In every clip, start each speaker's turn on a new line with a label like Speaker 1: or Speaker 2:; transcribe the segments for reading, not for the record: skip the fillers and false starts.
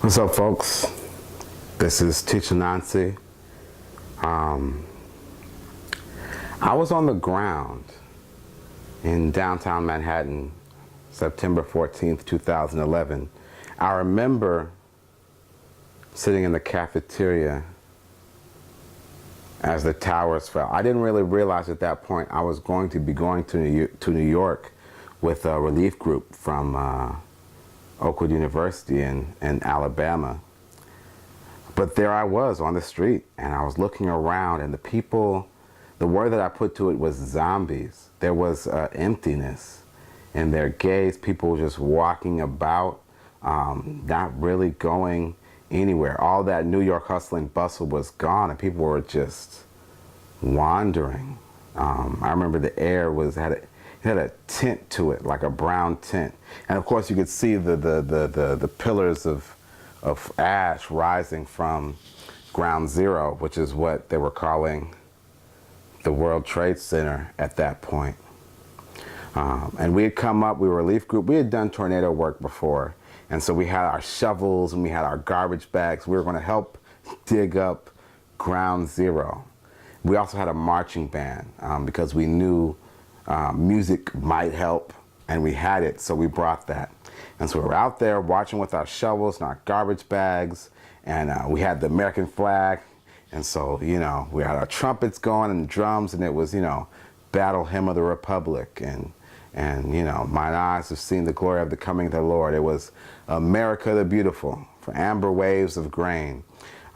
Speaker 1: What's up, folks? This is Teacher Nancy. I was on the ground in downtown Manhattan, September 14th, 2011. I remember sitting in the cafeteria as the towers fell. I didn't really realize at that point I was going to be going to New York with a relief group from Oakwood University in Alabama. But there I was on the street, and I was looking around, and the people, the word that I put to it was zombies. There was emptiness in their gaze. People just walking about, not really going anywhere. All that New York hustle and bustle was gone, and people were just wandering. I remember the air had a tint to it, like a brown tint. And of course you could see the pillars of ash rising from Ground Zero, which is what they were calling the World Trade Center at that point. And we had come up, we were a relief group, we had done tornado work before. And so we had our shovels and we had our garbage bags. We were gonna help dig up Ground Zero. We also had a marching band because we knew music might help, and we had it, so we brought that. And so we were out there watching with our shovels and our garbage bags, and we had the American flag, and so, you know, we had our trumpets going and drums, and it was, you know, Battle Hymn of the Republic, and you know, mine eyes have seen the glory of the coming of the Lord. It was America the Beautiful, for amber waves of grain.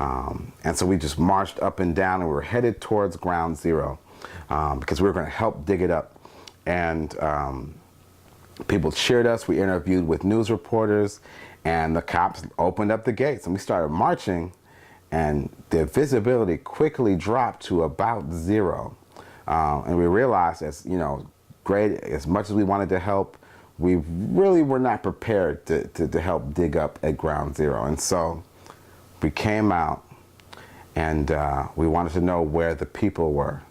Speaker 1: And so we just marched up and down, and we were headed towards Ground Zero because we were going to help dig it up. And people cheered us. We interviewed with news reporters, and the cops opened up the gates, and we started marching, and the visibility quickly dropped to about zero. And we realized, as you know, great as much as we wanted to help, we really were not prepared to help dig up at Ground Zero. And so we came out, and we wanted to know where the people were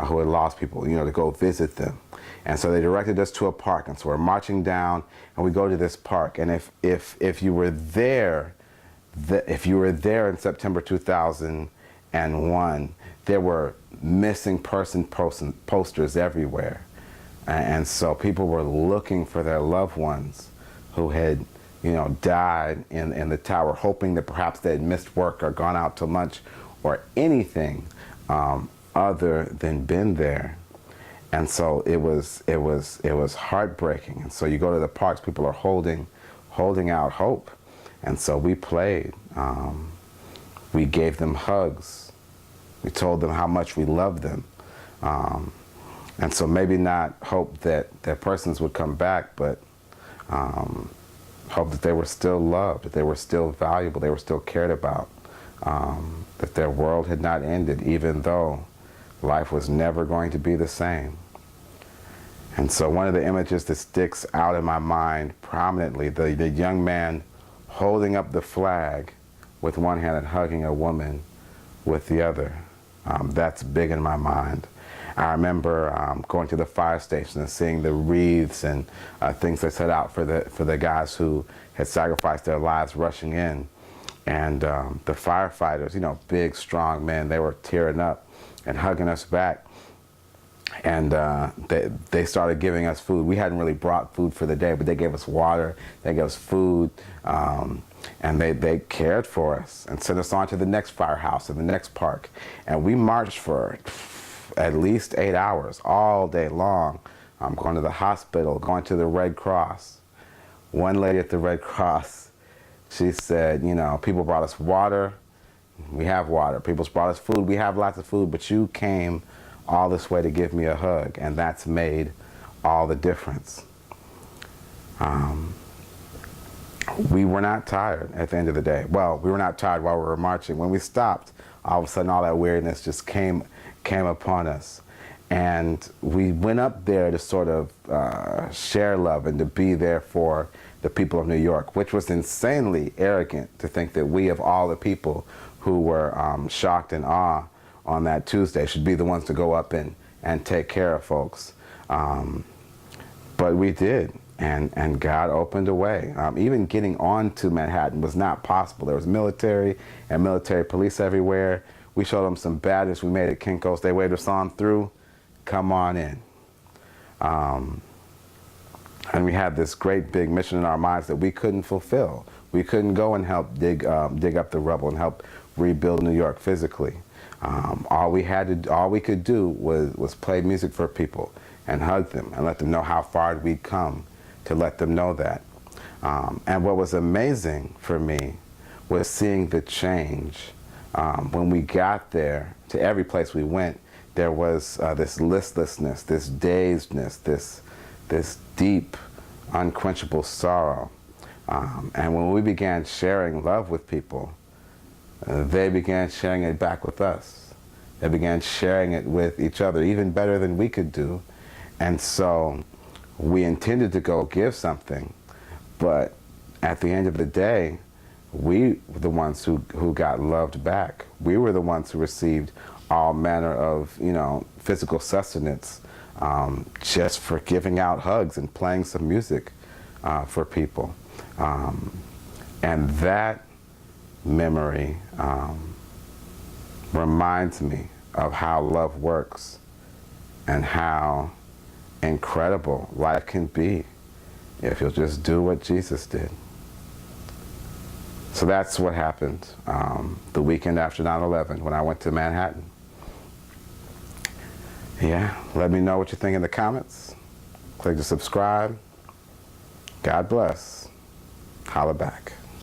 Speaker 1: who had lost people, you know, to go visit them. And so they directed us to a park, and so we're marching down, and we go to this park. And if you were there, if you were there in September 2001, there were missing person posters everywhere, and so people were looking for their loved ones who had, you know, died in the tower, hoping that perhaps they had missed work or gone out to lunch or anything other than been there. And so it was heartbreaking. And so you go to the parks, people are holding out hope. And so we played. We gave them hugs. We told them how much we loved them. And so maybe not hope that their persons would come back, but hope that they were still loved, that they were still valuable, they were still cared about, that their world had not ended, even though life was never going to be the same. And so one of the images that sticks out in my mind prominently, the young man holding up the flag with one hand and hugging a woman with the other, that's big in my mind. I remember going to the fire station and seeing the wreaths and things they set out for the guys who had sacrificed their lives rushing in. And the firefighters, you know, big, strong men, they were tearing up and hugging us back. And they started giving us food. We hadn't really brought food for the day, but they gave us water, they gave us food, and they cared for us and sent us on to the next firehouse and the next park. And we marched for at least 8 hours, all day long, going to the hospital, going to the Red Cross. One lady at the Red Cross, she said, you know, people brought us water, we have water. People brought us food, we have lots of food, but you came all this way to give me a hug, and that's made all the difference. We were not tired at the end of the day. Well, we were not tired while we were marching. When we stopped, all of a sudden all that weirdness just came upon us. And we went up there to sort of share love and to be there for the people of New York, which was insanely arrogant to think that we, of all the people who were shocked and awe on that Tuesday, should be the ones to go up and take care of folks. But we did. and God opened a way. Even getting onto Manhattan was not possible. There was military and military police everywhere. We showed them some badges we made at Kinko's. They waved us on through. Come on in. And we had this great big mission in our minds that we couldn't fulfill. We couldn't go and help dig up the rubble and help rebuild New York physically. All we could do was play music for people and hug them and let them know how far we'd come, to let them know that. And what was amazing for me was seeing the change. When we got there, to every place we went, there was this listlessness, this dazedness, this deep, unquenchable sorrow. And when we began sharing love with people, they began sharing it back with us. They began sharing it with each other, even better than we could do. And so we intended to go give something, but at the end of the day, we were the ones who got loved back. We were the ones who received all manner of, physical sustenance just for giving out hugs and playing some music for people. And that memory reminds me of how love works and how incredible life can be if you'll just do what Jesus did. So that's what happened the weekend after 9/11 when I went to Manhattan. Yeah, let me know what you think in the comments. Click to subscribe. God bless. Holla back.